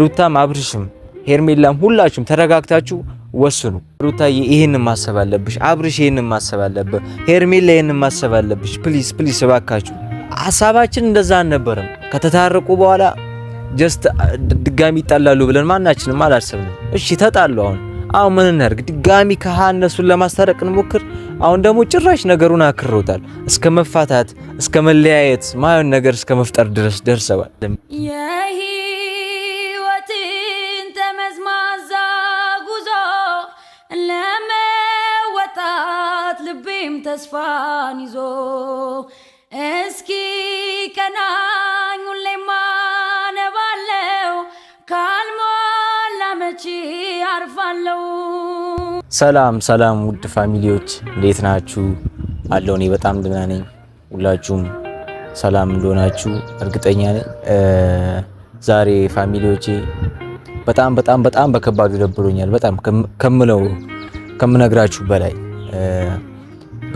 ሩታም አብርሽም ሄርሜላም ሁላችሁም ተረጋግታችሁ ወስኑ። ሩታዬ ይሄንን ማሰብ አለብሽ፣ አብርሽ ይሄንን ማሰብ አለበት፣ ሄርሜላ ይሄንን ማሰብ አለብሽ። ፕሊዝ ፕሊዝ እባካችሁ። ሀሳባችን እንደዛ አልነበረም። ከተታረቁ በኋላ ጀስት ድጋሚ ይጣላሉ ብለን ማናችንም አላሰብንም። እሺ ተጣሉ። አሁን ምን እናድርግ? ድጋሚ ከሀነሱን ለማስታረቅ እንሞክር? አሁን ደግሞ ጭራሽ ነገሩን አክሮታል። እስከ መፋታት እስከ መለያየት ማየን ነገር እስከ መፍጠር ድረስ ደርሰዋል። የህይወትን ተመዝማዛ ጉዞ ለመወጣት ልቤም ተስፋን ይዞ እስኪ ቀናኝ ሁሌም አነባለው ካልሞላ መቼ አርፋለው። ሰላም ሰላም ውድ ፋሚሊዎች እንዴት ናችሁ? አለው እኔ በጣም ደህና ነኝ። ሁላችሁም ሰላም እንደሆናችሁ እርግጠኛ ነኝ። ዛሬ ፋሚሊዎቼ በጣም በጣም በጣም በከባዱ ደብሮኛል። በጣም ከምነግራችሁ በላይ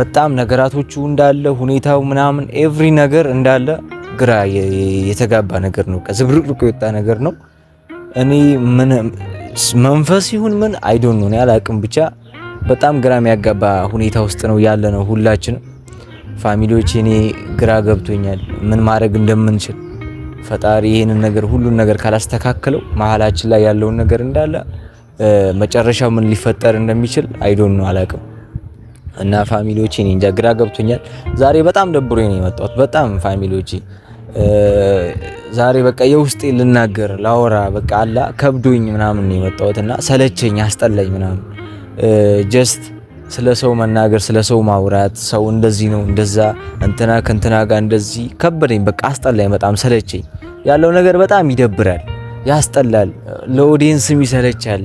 በጣም ነገራቶቹ እንዳለ ሁኔታው ምናምን ኤቭሪ ነገር እንዳለ ግራ የተጋባ ነገር ነው። ከዝብርቅርቅ የወጣ ነገር ነው። እኔ ምን መንፈስ ይሁን ምን አይዶን ነው ያላቅም፣ ብቻ በጣም ግራ የሚያጋባ ሁኔታ ውስጥ ነው ያለ ነው ሁላችንም ፋሚሊዎች። እኔ ግራ ገብቶኛል ምን ማድረግ እንደምንችል። ፈጣሪ ይሄንን ነገር ሁሉን ነገር ካላስተካከለው መሀላችን ላይ ያለውን ነገር እንዳለ መጨረሻው ምን ሊፈጠር እንደሚችል አይዶን ነው አላቅም። እና ፋሚሊዎች እኔ እንጃ ግራ ገብቶኛል። ዛሬ በጣም ደብሮኝ ነው የመጣሁት። በጣም ፋሚሊዎች ዛሬ በቃ የውስጤ ልናገር ላወራ በቃ አላ ከብዶኝ ምናምን ነው የመጣሁትና ሰለቸኝ፣ አስጠላኝ ምናምን ጀስት ስለ ሰው መናገር ስለ ሰው ማውራት ሰው እንደዚህ ነው እንደዛ እንትና ከእንትና ጋር እንደዚህ ከበደኝ። በቃ አስጠላኝ፣ በጣም ሰለቸኝ። ያለው ነገር በጣም ይደብራል፣ ያስጠላል፣ ለኦዲየንስም ይሰለቻል፣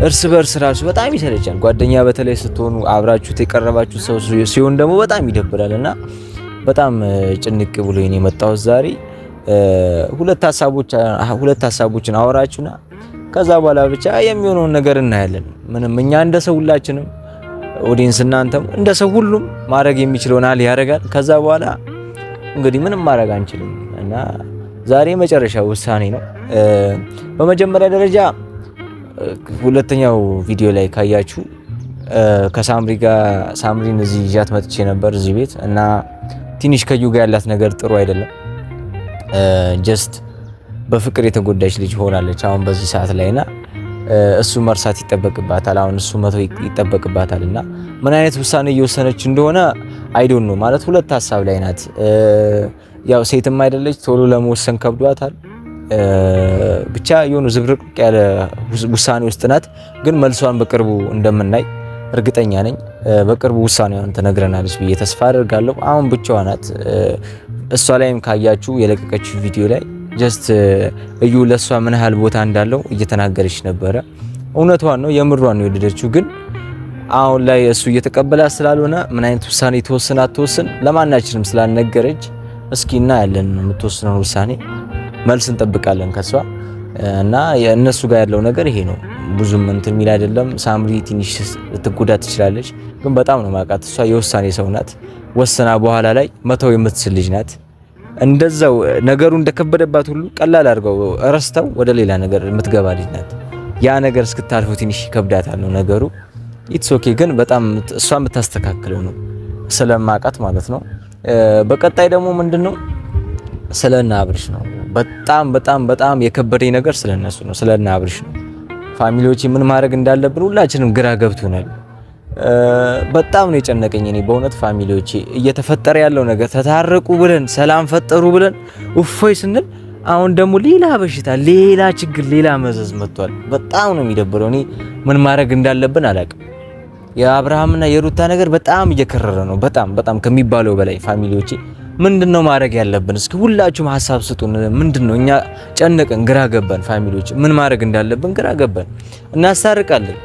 እርስ በርስ ራሱ በጣም ይሰለቻል። ጓደኛ በተለይ ስትሆኑ አብራችሁት የቀረባችሁ ሰው ሲሆን ደግሞ በጣም ይደብራል። እና በጣም ጭንቅ ብሎኝ ነው የመጣሁት ዛሬ። ሁለት ሀሳቦችን አወራችሁና ከዛ በኋላ ብቻ የሚሆነውን ነገር እናያለን። ምንም እኛ እንደ ሰው ሁላችንም ኦዲየንስ እናንተም እንደ ሰው ሁሉም ማድረግ የሚችለውን አለ ያደርጋል። ከዛ በኋላ እንግዲህ ምንም ማድረግ አንችልም እና ዛሬ መጨረሻው ውሳኔ ነው። በመጀመሪያ ደረጃ ሁለተኛው ቪዲዮ ላይ ካያችሁ ከሳምሪ ጋር ሳምሪን እዚህ ይዣት መጥቼ ነበር እዚህ ቤት እና ትንሽ ከዩ ጋር ያላት ነገር ጥሩ አይደለም። ጀስት በፍቅር የተጎዳች ልጅ ሆናለች አሁን በዚህ ሰዓት ላይና እሱ መርሳት ይጠበቅባታል። አሁን እሱ መተው ይጠበቅባታልና ምን አይነት ውሳኔ እየወሰነች እንደሆነ አይዶን ነው ማለት ሁለት ሀሳብ ላይ ናት። ያው ሴትም አይደለች ቶሎ ለመወሰን ከብዷታል። ብቻ የሆነ ዝብርቅርቅ ያለ ውሳኔ ውስጥ ናት። ግን መልሷን በቅርቡ እንደምናይ እርግጠኛ ነኝ። በቅርቡ ውሳኔዋን ትነግረናለች ብዬ ተስፋ አደርጋለሁ። አሁን ብቻዋን ናት። እሷ ላይም ካያችሁ የለቀቀችው ቪዲዮ ላይ ጀስት እዩ ለሷ ምን ያህል ቦታ እንዳለው እየተናገረች ነበረ። እውነቷን ነው፣ የምሯን ነው የወደደችው። ግን አሁን ላይ እሱ እየተቀበላት ስላልሆነ ምን አይነት ውሳኔ ተወስና አትወስን ለማናችንም ስላልነገረች እስኪ እናያለን የምትወስነው ውሳኔ። መልስ እንጠብቃለን ከሷ እና የእነሱ ጋር ያለው ነገር ይሄ ነው። ብዙም እንትን የሚል አይደለም። ሳምሪ ትንሽ ልትጎዳ ትችላለች፣ ግን በጣም ነው ማውቃት። እሷ የውሳኔ ሰው ናት። ወሰና በኋላ ላይ መተው የምትችል ልጅ ናት። እንደዛው ነገሩ እንደከበደባት ሁሉ ቀላል አድርገው ረስተው ወደ ሌላ ነገር የምትገባ ልጅ ናት። ያ ነገር እስክታልፈው ትንሽ ይከብዳታል ነው ነገሩ። ኢትስ ኦኬ፣ ግን በጣም እሷ የምታስተካክለው ነው ስለማውቃት ማለት ነው። በቀጣይ ደግሞ ምንድነው ስለና አብርሽ ነው። በጣም በጣም በጣም የከበደኝ ነገር ስለነሱ ነው፣ ስለና አብርሽ ነው። ፋሚሊዎች ምን ማድረግ እንዳለብን ሁላችንም ግራ ገብቶናል። በጣም ነው የጨነቀኝ እኔ በእውነት ፋሚሊዎች። እየተፈጠረ ያለው ነገር ተታረቁ ብለን ሰላም ፈጠሩ ብለን እፎይ ስንል አሁን ደግሞ ሌላ በሽታ፣ ሌላ ችግር፣ ሌላ መዘዝ መጥቷል። በጣም ነው የሚደብረው። እኔ ምን ማድረግ እንዳለብን አላውቅም። የአብርሃምና የሩታ ነገር በጣም እየከረረ ነው፣ በጣም በጣም ከሚባለው በላይ ፋሚሊዎች። ምንድነው ማድረግ ያለብን? እስኪ ሁላችሁም ሐሳብ ስጡን። ምንድነው እኛ ጨነቀን፣ ግራ ገባን ፋሚሊዎች። ምን ማድረግ እንዳለብን ግራ ገባን። እናስታርቃለን፣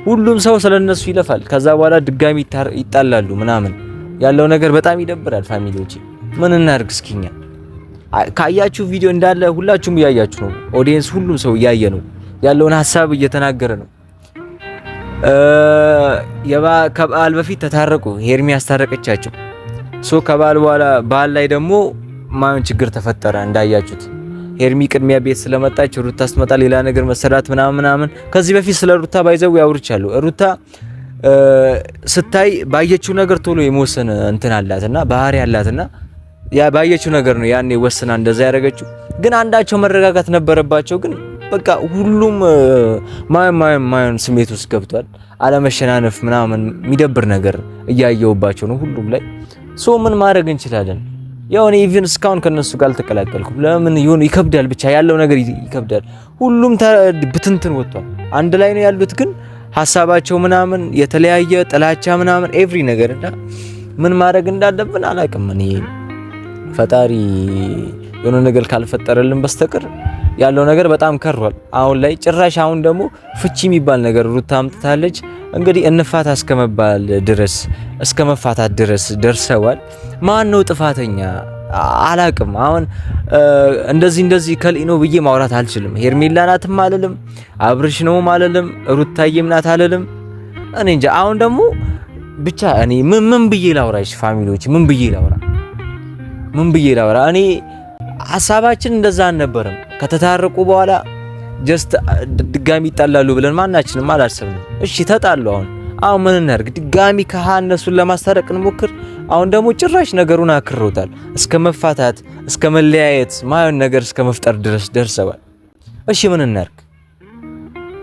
ሁሉም ሰው ስለነሱ ይለፋል። ከዛ በኋላ ድጋሚ ይጣላሉ ምናምን። ያለው ነገር በጣም ይደብራል ፋሚሊዎች። ምን እናድርግ? እስኪኛ ካያችሁ ቪዲዮ እንዳለ ሁላችሁም እያያችሁ ነው። ኦዲየንስ ሁሉም ሰው እያየ ነው፣ ያለውን ሐሳብ እየተናገረ ነው። ከበዓል በፊት ተታረቁ፣ ሄርሚ ያስታረቀቻቸው። ከበዓል በኋላ በዓል ላይ ደግሞ ማን ችግር ተፈጠረ እንዳያችሁት። ሄርሚ ቅድሚያ ቤት ስለመጣች ሩታ ስትመጣ ሌላ ነገር መሰራት ምናምን ከዚህ በፊት ስለ ሩታ ባይዘው ያውርቻለሁ። ሩታ ስታይ ባየችው ነገር ቶሎ የመወሰን እንትን አላትና ባህሪ አላትና ያ ባየችው ነገር ነው ያኔ ወስና እንደዛ ያደረገችው። ግን አንዳቸው መረጋጋት ነበረባቸው። ግን በቃ ሁሉም ማየን ስሜት ውስጥ ገብቷል። አለመሸናነፍ ምናምን የሚደብር ነገር እያየውባቸው ነው ሁሉም ላይ። ምን ማድረግ እንችላለን? ያው እኔ ኢቭን እስካሁን ከነሱ ጋር አልተቀላቀልኩም። ለምን ይሁን ይከብዳል፣ ብቻ ያለው ነገር ይከብዳል። ሁሉም ብትንትን ወጥቷል። አንድ ላይ ነው ያሉት፣ ግን ሀሳባቸው ምናምን የተለያየ ጥላቻ ምናምን ኤቭሪ ነገር እና ምን ማድረግ እንዳለብን አላውቅም። እኔ ፈጣሪ የሆነ ነገር ካልፈጠረልን በስተቀር ያለው ነገር በጣም ከሯል አሁን ላይ። ጭራሽ አሁን ደግሞ ፍቺ የሚባል ነገር ሩታ አምጥታለች። እንግዲህ እንፋታ እስከመባል ድረስ እስከ መፋታት ድረስ ደርሰዋል። ማን ነው ጥፋተኛ አላቅም። አሁን እንደዚህ ከልኢኖ ብዬ ማውራት አልችልም። ሄርሜላ ናትም አልልም፣ አብርሽ ነው አልልም፣ ሩታዬም ናት አልልም። እኔ እንጃ። አሁን ደግሞ ብቻ እኔ ምን ብዬ ላውራሽ? ፋሚሊዎች ምን ብዬ ላውራ? እኔ ሐሳባችን እንደዛ አልነበረም። ከተታረቁ በኋላ ጀስት ድጋሚ ይጣላሉ ብለን ማናችንም አላሰብንም። እሺ ተጣሉ። አሁን ምን እናድርግ? ድጋሚ ከእነሱን ለማስታረቅ እንሞክር? አሁን ደግሞ ጭራሽ ነገሩን አክሮታል። እስከ መፋታት እስከ መለያየት ማየን ነገር እስከ መፍጠር ድረስ ደርሰዋል። እሺ ምን እናድርግ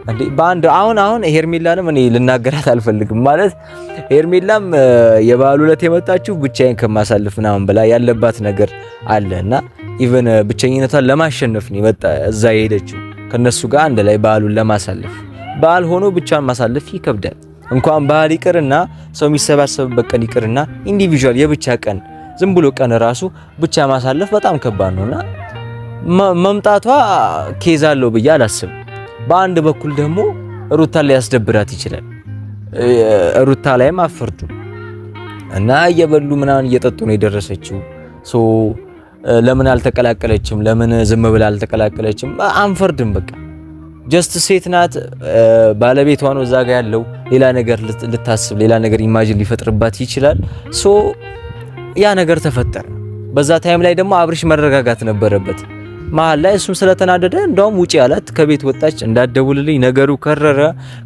እንዴ? በአንድ አሁን ሄርሜላንም እኔ ልናገራት አልፈልግም። ማለት ሄርሜላም የበዓሉ ዕለት የመጣችው ብቻዬን ከማሳልፍ ምናምን ብላ ያለባት ነገር አለና ኢቭን ብቸኝነቷን ለማሸነፍ ነው እዛ የሄደችው ከነሱ ጋር አንድ ላይ በዓሉን ለማሳለፍ። በዓል ሆኖ ብቻን ማሳለፍ ይከብዳል። እንኳን በዓል ይቅርና ሰው የሚሰባሰብበት ቀን ይቅርና ኢንዲቪጁዋል የብቻ ቀን ዝም ብሎ ቀን ራሱ ብቻ ማሳለፍ በጣም ከባድ ነውና መምጣቷ ኬዝ አለው ብዬ አላስብም። በአንድ በኩል ደግሞ ሩታ ላይ ያስደብራት ይችላል። ሩታ ላይም አፈርዱ እና እየበሉ ምናምን እየጠጡ ነው የደረሰችው። ለምን አልተቀላቀለችም? ለምን ዝም ብላ አልተቀላቀለችም? አንፈርድም። በቃ ጀስት ሴት ናት፣ ባለቤቷ ነው እዛ ጋር ያለው። ሌላ ነገር ልታስብ ሌላ ነገር ኢማጂን ሊፈጥርባት ይችላል። ያ ነገር ተፈጠረ። በዛ ታይም ላይ ደግሞ አብርሽ መረጋጋት ነበረበት። መሀል ላይ እሱም ስለተናደደ እንደውም ውጪ አላት። ከቤት ወጣች፣ እንዳትደውልልኝ ነገሩ ከረረ።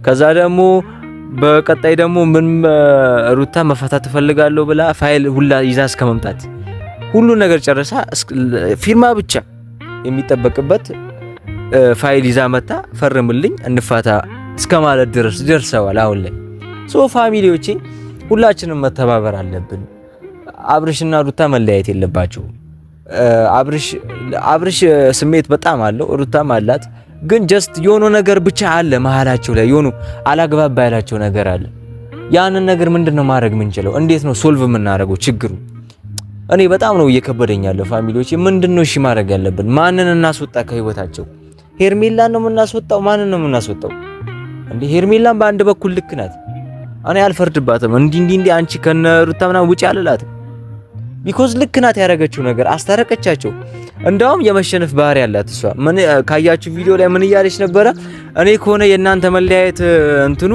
ከዛ ደግሞ በቀጣይ ደግሞ ምን ሩታ መፈታት ትፈልጋለሁ ብላ ፋይል ሁላ ይዛ እስከ መምጣት ሁሉ ነገር ጨረሳ። ፊርማ ብቻ የሚጠበቅበት ፋይል ይዛ መጣ፣ ፈርምልኝ እንፋታ እስከ ማለት ድረስ ደርሰዋል። አሁን ላይ ፋሚሊዎቼ ሁላችንም መተባበር አለብን። አብርሽና ሩታ መለያየት የለባቸውም። አብርሽ ስሜት በጣም አለው፣ ሩታም አላት። ግን ጀስት የሆነ ነገር ብቻ አለ መሀላቸው ላይ የሆኑ አላግባባ ያላቸው ነገር አለ። ያንን ነገር ምንድነው ማድረግ ምንችለው? እንዴት ነው ሶልቭ የምናደርገው ችግሩ? እኔ በጣም ነው እየከበደኝ ያለው። ፋሚሊዎች ምንድነው እሺ ማድረግ ያለብን? ማንን እናስወጣ ከህይወታቸው? ሄርሜላን ነው የምናስወጣው? ማንን ነው የምናስወጣው? እንዴ ሄርሜላን በአንድ በኩል ልክ ናት። እኔ አልፈርድባትም። እንዲህ አንቺ ከነሩታ ምናምን ውጪ አልላትም። ቢኮዝ ልክ ናት ያደረገችው ነገር አስታረቀቻቸው። እንደውም የመሸነፍ ባህሪ ያላት እሷ ምን ካያችሁ ቪዲዮ ላይ ምን እያለች ነበረ? እኔ ከሆነ የእናንተ መለያየት እንትኑ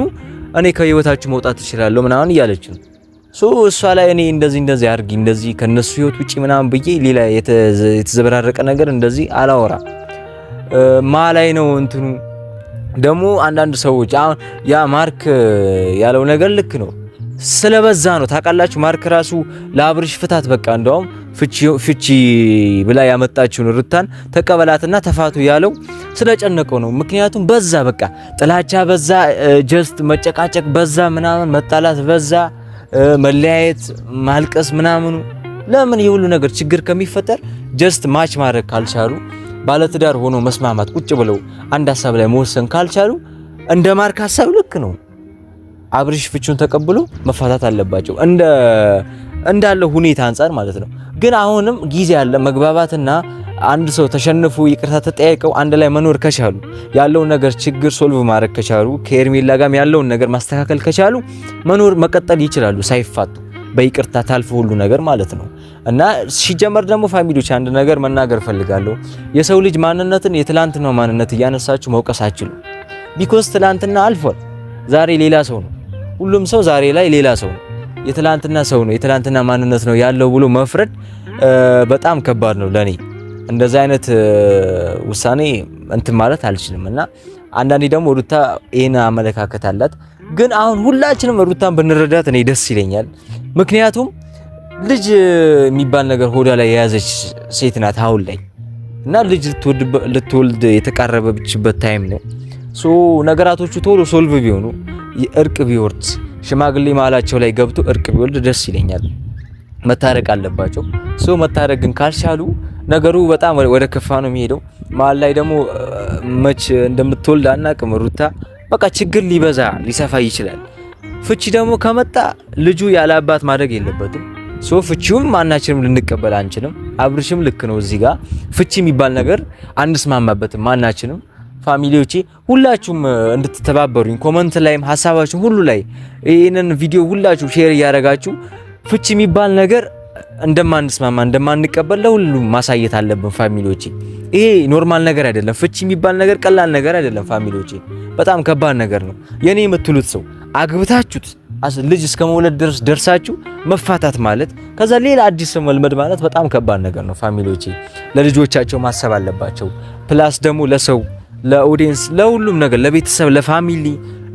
እኔ ከህይወታችሁ መውጣት እችላለሁ ምናምን እያለች ነው። እሷ ላይ እኔ እንደዚህ አድርጊ እንደዚህ ከነሱ ህይወት ውጪ ምናምን ብዬ ሌላ የተዘበራረቀ ነገር እንደዚህ አላወራ። ላይ ነው እንትኑ ደግሞ አንዳንድ ሰዎች አሁን ያ ማርክ ያለው ነገር ልክ ነው ስለበዛ ነው ታውቃላችሁ። ማርክ ራሱ ለአብርሽ ፍታት በቃ እንደውም ፍቺ ብላ ያመጣችውን ሩታን ተቀበላትና ተፋቱ ያለው ስለጨነቀው ነው። ምክንያቱም በዛ በቃ ጥላቻ በዛ፣ ጀስት መጨቃጨቅ በዛ፣ ምናምን መጣላት በዛ፣ መለያየት፣ ማልቀስ ምናምኑ። ለምን የሁሉ ነገር ችግር ከሚፈጠር ጀስት ማች ማድረግ ካልቻሉ ባለትዳር ሆኖ መስማማት ቁጭ ብለው አንድ ሀሳብ ላይ መወሰን ካልቻሉ እንደ ማርክ ሀሳብ ልክ ነው አብርሽ ፍቹን ተቀብሎ መፋታት አለባቸው እንዳለው ሁኔታ አንፃር ማለት ነው። ግን አሁንም ጊዜ አለ መግባባትና አንድ ሰው ተሸንፎ ይቅርታ ተጠያይቀው አንድ ላይ መኖር ከቻሉ ያለው ነገር ችግር ሶልቭ ማድረግ ከቻሉ ከሄርሜላ ጋርም ያለውን ነገር ማስተካከል ከቻሉ መኖር መቀጠል ይችላሉ ሳይፋቱ በይቅርታ ታልፎ ሁሉ ነገር ማለት ነው። እና ሲጀመር ደግሞ ፋሚሊዎች አንድ ነገር መናገር ፈልጋለሁ። የሰው ልጅ ማንነትን የትላንትናው ማንነት እያነሳችሁ መውቀስ አትችሉም። ቢኮዝ ትላንትና አልፏል፣ ዛሬ ሌላ ሰው ነው። ሁሉም ሰው ዛሬ ላይ ሌላ ሰው ነው። የትላንትና ሰው ነው የትላንትና ማንነት ነው ያለው ብሎ መፍረድ በጣም ከባድ ነው ለኔ። እንደዛ አይነት ውሳኔ እንትን ማለት አልችልም። እና አንዳንዴ ደግሞ ሩታ ይሄን አመለካከት አላት። ግን አሁን ሁላችንም ሩታን ብንረዳት እኔ ደስ ይለኛል። ምክንያቱም ልጅ የሚባል ነገር ሆዷ ላይ የያዘች ሴት ናት አሁን ላይ እና ልጅ ልትወልድ የተቃረበችበት ታይም ነው። ሶ ነገራቶቹ ቶሎ ሶልቭ ቢሆኑ እርቅ ቢወርድ ሽማግሌ መሀላቸው ላይ ገብቶ እርቅ ቢወልድ ደስ ይለኛል። መታረቅ አለባቸው። ሶ መታረቅ ግን ካልቻሉ ነገሩ በጣም ወደ ከፋ ነው የሚሄደው። መሀል ላይ ደግሞ መች እንደምትወልድ አናቅም ሩታ። በቃ ችግር ሊበዛ ሊሰፋ ይችላል። ፍቺ ደግሞ ከመጣ ልጁ ያለ አባት ማድረግ የለበትም። ሶ ፍቺውም ማናችንም ልንቀበል አንችልም። አብርሽም ልክ ነው እዚህ ጋር ፍቺ የሚባል ነገር አንስማማበትም ማናችንም። ፋሚሊዎቼ ሁላችሁም እንድትተባበሩኝ ኮመንት ላይም ሀሳባችሁን ሁሉ ላይ ይሄንን ቪዲዮ ሁላችሁ ሼር እያደረጋችሁ ፍቺ የሚባል ነገር እንደማንስማማ እንደማንቀበል ለሁሉም ማሳየት አለብን ፋሚሊዎቼ። ይሄ ኖርማል ነገር አይደለም። ፍቺ የሚባል ነገር ቀላል ነገር አይደለም ፋሚሊዎቼ፣ በጣም ከባድ ነገር ነው። የኔ የምትሉት ሰው አግብታችሁት ልጅ እስከ መውለድ ድረስ ደርሳችሁ መፋታት ማለት ከዛ ሌላ አዲስ ሰው መልመድ ማለት በጣም ከባድ ነገር ነው ፋሚሊዎቼ። ለልጆቻቸው ማሰብ አለባቸው። ፕላስ ደግሞ ለሰው ለኦዲየንስ፣ ለሁሉም ነገር፣ ለቤተሰብ፣ ለፋሚሊ፣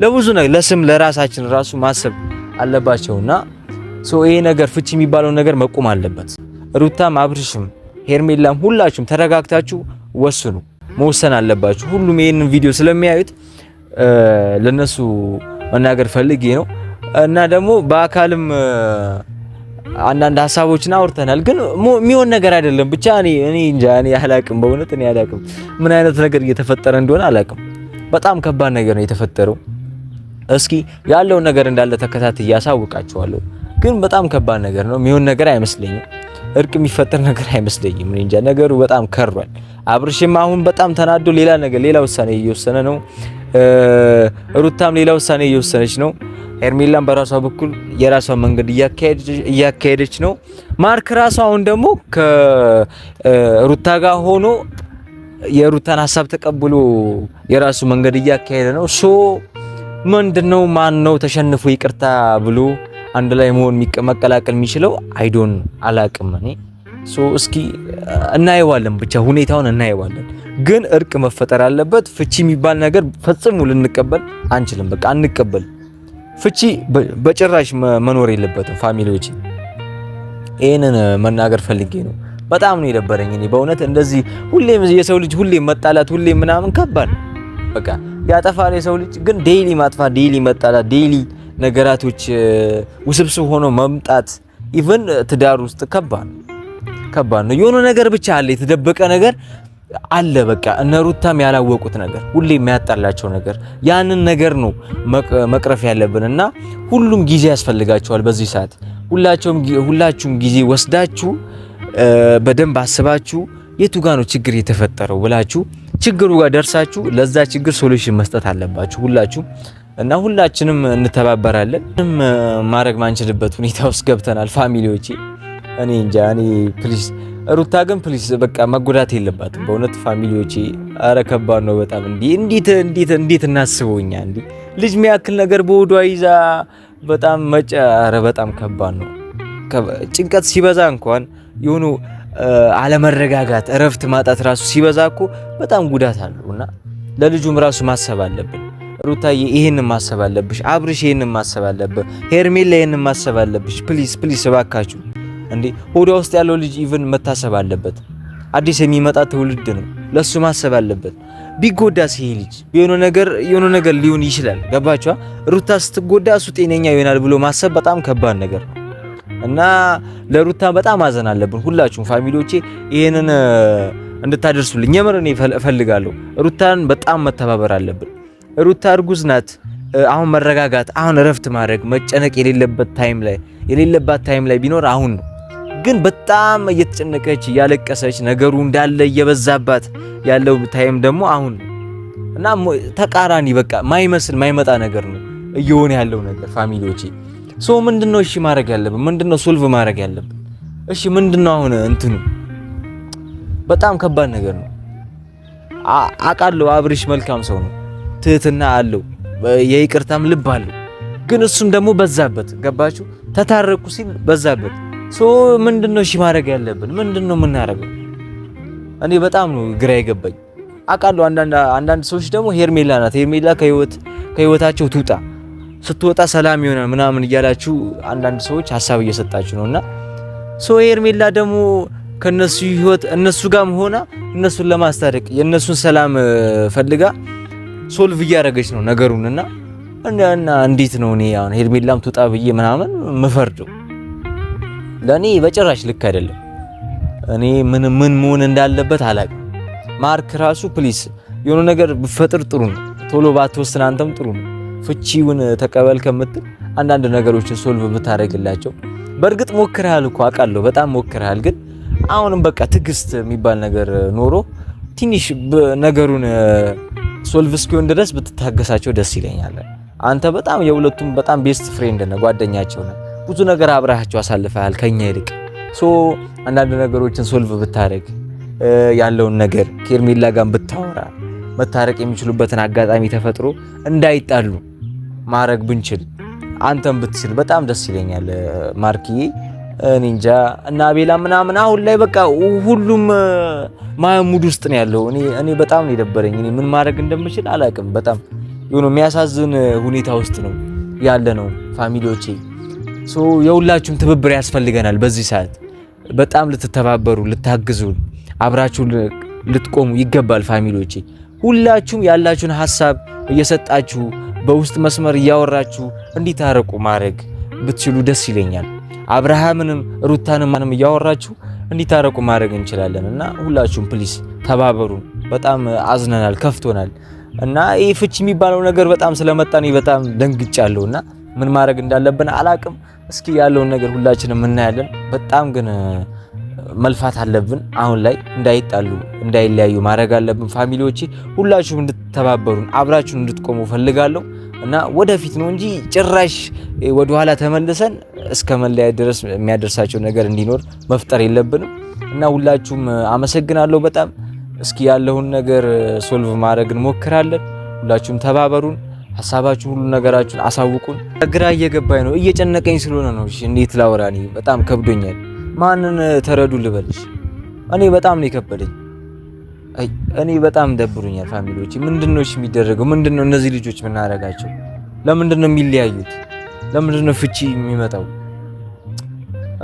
ለብዙ ነገር፣ ለስም ለራሳችን ራሱ ማሰብ አለባቸውና ይሄ ነገር ፍቺ የሚባለው ነገር መቆም አለበት። ሩታም አብርሽም ሄርሜላም ሁላችሁም ተረጋግታችሁ ወስኑ፣ መወሰን አለባችሁ። ሁሉም ይሄንን ቪዲዮ ስለሚያዩት ለነሱ መናገር ፈልጌ ነው። እና ደግሞ በአካልም አንዳንድ ሀሳቦችን አውርተናል። ግን የሚሆን ነገር አይደለም። ብቻ እኔ እንጃ እኔ አላቅም፣ በእውነት እኔ አላቅም ምን አይነት ነገር እየተፈጠረ እንደሆነ አላቅም። በጣም ከባድ ነገር ነው የተፈጠረው። እስኪ ያለውን ነገር እንዳለ ተከታትዬ ያሳውቃችኋለሁ። ግን በጣም ከባድ ነገር ነው። የሚሆን ነገር አይመስለኝም። እርቅ የሚፈጠር ነገር አይመስለኝም። እኔ እንጃ ነገሩ በጣም ከሯል። አብርሽም አሁን በጣም ተናዶ ሌላ ውሳኔ እየወሰነ ነው። ሩታም ሌላ ውሳኔ እየወሰነች ነው። ሄርሜላም በራሷ በኩል የራሷ መንገድ እያካሄደች ነው። ማርክ ራሷ አሁን ደግሞ ከሩታ ጋር ሆኖ የሩታን ሀሳብ ተቀብሎ የራሱ መንገድ እያካሄደ ነው። ምንድነው ማን ነው ተሸንፎ ይቅርታ ብሎ አንድ ላይ መሆን መቀላቀል የሚችለው? አይዶን አላቅም እኔ። እስኪ እናየዋለን፣ ብቻ ሁኔታውን እናየዋለን። ግን እርቅ መፈጠር አለበት። ፍቺ የሚባል ነገር ፈጽሞ ልንቀበል አንችልም። በቃ አንቀበል። ፍቺ በጭራሽ መኖር የለበትም ፋሚሊዎች። ይሄንን መናገር ፈልጌ ነው። በጣም ነው የደበረኝ እኔ በእውነት እንደዚህ ሁሌም የሰው ልጅ ሁሌም መጣላት ሁሌም ምናምን ከባድ ነው። በቃ ያጠፋል የሰው ልጅ፣ ግን ዴይሊ ማጥፋት፣ ዴይሊ መጣላት፣ ዴይሊ ነገራቶች ውስብስብ ሆኖ መምጣት ኢቭን ትዳር ውስጥ ከባድ ነው። የሆነ ነገር ብቻ አለ፣ የተደበቀ ነገር አለ። በቃ እነ ሩታም ያላወቁት ነገር ሁሌ የሚያጣላቸው ነገር፣ ያንን ነገር ነው መቅረፍ ያለብን እና ሁሉም ጊዜ ያስፈልጋቸዋል በዚህ ሰዓት። ሁላችሁም ጊዜ ወስዳችሁ በደንብ አስባችሁ የቱ ጋር ነው ችግር የተፈጠረው ብላችሁ ችግሩ ጋር ደርሳችሁ ለዛ ችግር ሶሉሽን መስጠት አለባችሁ ሁላችሁም። እና ሁላችንም እንተባበራለን። ምንም ማድረግ ማንችልበት ሁኔታ ውስጥ ገብተናል ፋሚሊዎቼ። እኔ እንጃ ፕሊዝ ሩታ ግን ፕሊዝ በቃ መጎዳት የለባትም በእውነት ፋሚሊዎቼ። አረ ከባድ ነው በጣም። እንዴት እናስበውኛ ልጅ የሚያክል ነገር በሆዷ ይዛ በጣም በጣም ከባድ ነው። ጭንቀት ሲበዛ እንኳን የሆኑ አለመረጋጋት፣ እረፍት ማጣት ራሱ ሲበዛ እኮ በጣም ጉዳት አለውና ለልጁም ራሱ ማሰብ አለብን። ሩታዬ ይሄንን ማሰብ አለብሽ። አብርሽ ይሄንን ማሰብ አለበት። ሄርሜላ ይሄንን ማሰብ አለብሽ። ፕሊዝ እባካችሁ ሆዷ ውስጥ ያለው ልጅ ኢቭን መታሰብ አለበት። አዲስ የሚመጣ ትውልድ ነው፣ ለሱ ማሰብ አለበት። ቢጎዳስ ይሄ ልጅ የሆነ ነገር ሊሆን ይችላል። ገባችኋ? ሩታ ስትጎዳ እሱ ጤነኛ ይሆናል ብሎ ማሰብ በጣም ከባድ ነገር ነው እና ለሩታ በጣም አዘን አለብን ሁላችሁም ፋሚሊዎቼ። ይሄንን እንድታደርሱልኝ የምር እኔ እፈልጋለሁ። ሩታን በጣም መተባበር አለብን። ሩታ እርጉዝ ናት። አሁን መረጋጋት፣ አሁን እረፍት ማድረግ፣ መጨነቅ የሌለባት ታይም ላይ ቢኖር አሁን ነው። ግን በጣም እየተጨነቀች እያለቀሰች ነገሩ እንዳለ እየበዛባት ያለው ታይም ደግሞ አሁን ነው እና ተቃራኒ በቃ ማይመጣ ነገር ነው እየሆነ ያለው ነገር ፋሚሊዎቼ። ምንድነው እሺ ማድረግ ያለብን? ምንድነው ሶልቭ ማድረግ ያለብን? እሺ ምንድነው አሁን እንትኑ? በጣም ከባድ ነገር ነው አውቃለሁ። አብርሽ መልካም ሰው ነው፣ ትህትና አለው፣ የይቅርታም ልብ አለው። ግን እሱም ደግሞ በዛበት። ገባችሁ? ተታረቁ ሲል በዛበት። ምንድነው እሺ ማድረግ ያለብን? ምንድነው የምናደርገው? እኔ በጣም ነው ግራ የገባኝ። አውቃለሁ አንዳንድ ሰዎች ደግሞ ሄርሜላ ናት፣ ሄርሜላ ከህይወታቸው ትውጣ፣ ስትወጣ ሰላም ይሆናል ምናምን እያላችሁ አንዳንድ ሰዎች ሀሳብ እየሰጣችሁ ነውና ሄርሜላ ደግሞ ከነሱ ህይወት እነሱ ጋርም ሆና እነሱን ለማስታረቅ የነሱን ሰላም ፈልጋ ሶልቭ እያደረገች ነው ነገሩንና እና እንዴት ነው እኔ አሁን ሄርሜላም ትውጣ ብዬ ምናምን ምፈርደው? ለኔ በጭራሽ ልክ አይደለም። እኔ ምን መሆን እንዳለበት አላውቅም። ማርክ ራሱ ፕሊስ የሆነ ነገር ብፈጥር ጥሩ ነው፣ ቶሎ ባትወስን አንተም ጥሩ ነው። ፍቺውን ተቀበል ከምትል አንዳንድ ነገሮችን ሶልቭ ብታደርግላቸው። በእርግጥ ሞክረሃል እኮ አውቃለሁ፣ በጣም ሞክረሃል። ግን አሁንም በቃ ትዕግስት የሚባል ነገር ኖሮ ትንሽ ነገሩን ሶልቭ እስኪሆን ድረስ ብትታገሳቸው ደስ ይለኛል። አንተ በጣም የሁለቱም በጣም ቤስት ፍሬንድ ነህ፣ ጓደኛቸው ነህ። ብዙ ነገር አብረሃቸው አሳልፈሃል ከኛ ይልቅ። አንዳንድ ነገሮችን ሶልቭ ብታደርግ ያለውን ነገር ከሄርሜላ ጋር ብታወራ መታረቅ የሚችሉበትን አጋጣሚ ተፈጥሮ እንዳይጣሉ ማድረግ ብንችል አንተም ብትችል በጣም ደስ ይለኛል ማርክዬ። እኔ እንጃ እና ቤላ ምናምን አሁን ላይ በቃ ሁሉም ማሙድ ውስጥ ነው ያለው። እኔ በጣም ነው የደበረኝ። እኔ ምን ማድረግ እንደምችል አላውቅም። በጣም የሆነ የሚያሳዝን ሁኔታ ውስጥ ነው ያለ ነው ፋሚሊዎቼ። የሁላችሁም ትብብር ያስፈልገናል በዚህ ሰዓት። በጣም ልትተባበሩ፣ ልታግዙ፣ አብራችሁ ልትቆሙ ይገባል ፋሚሊዎቼ። ሁላችሁም ያላችሁን ሀሳብ እየሰጣችሁ በውስጥ መስመር እያወራችሁ እንዲታረቁ ማድረግ ብትችሉ ደስ ይለኛል። አብርሃምንም ሩታንም እያወራችሁ እንዲታረቁ ማድረግ እንችላለን እና ሁላችሁም ፕሊስ ተባበሩን። በጣም አዝነናል፣ ከፍቶናል እና ይህ ፍቺ የሚባለው ነገር በጣም ስለመጣ ነው በጣም ደንግጫለሁና ምን ማድረግ እንዳለብን አላቅም። እስኪ ያለውን ነገር ሁላችንም እናያለን። በጣም ግን መልፋት አለብን። አሁን ላይ እንዳይጣሉ እንዳይለያዩ ማድረግ አለብን። ፋሚሊዎቼ ሁላችሁም እንድትተባበሩን አብራችሁን እንድትቆሙ ፈልጋለሁ እና ወደፊት ነው እንጂ ጭራሽ ወደ ኋላ ተመልሰን እስከ መለያ ድረስ የሚያደርሳቸው ነገር እንዲኖር መፍጠር የለብንም እና ሁላችሁም አመሰግናለሁ በጣም። እስኪ ያለውን ነገር ሶልቭ ማድረግ እንሞክራለን። ሁላችሁም ተባበሩን። ሐሳባችሁ ሁሉ ነገራችሁን አሳውቁን። ግራ እየገባኝ ነው፣ እየጨነቀኝ ስለሆነ ነው። እሺ እንዴት ላውራ? በጣም ከብዶኛል። ማንን ተረዱ ልበልሽ? እኔ በጣም ነው የከበደኝ። እኔ በጣም ደብሩኛል ፋሚሊዎቼ። ምንድነው እሺ የሚደረገው? ምንድነው እነዚህ ልጆች ምናረጋቸው? ለምንድነው የሚለያዩት? ለምንድነው ፍቺ የሚመጣው?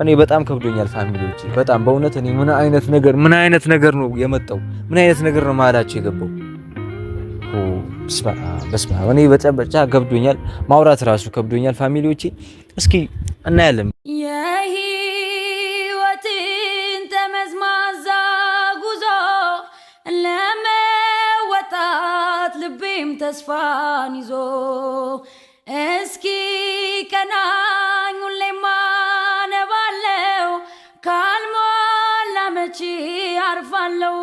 እኔ በጣም ከብዶኛል ፋሚሊዎቼ። በጣም በእውነት እኔ ምን አይነት ነገር ነው የመጣው? ምን አይነት ነገር ነው ማላቸው የገባው? በስመ አብ። እኔ በጨበጫ ከብዶኛል፣ ማውራት ራሱ ከብዶኛል ፋሚሊዎቼ። እስኪ እናያለን። የህይወትን ተመዝማዛ ጉዞ ለመወጣት ልቤም ተስፋን ይዞ እስኪ ቀናኝ ሁሌም አነባለው ካልሞላ መቼ አርፋለው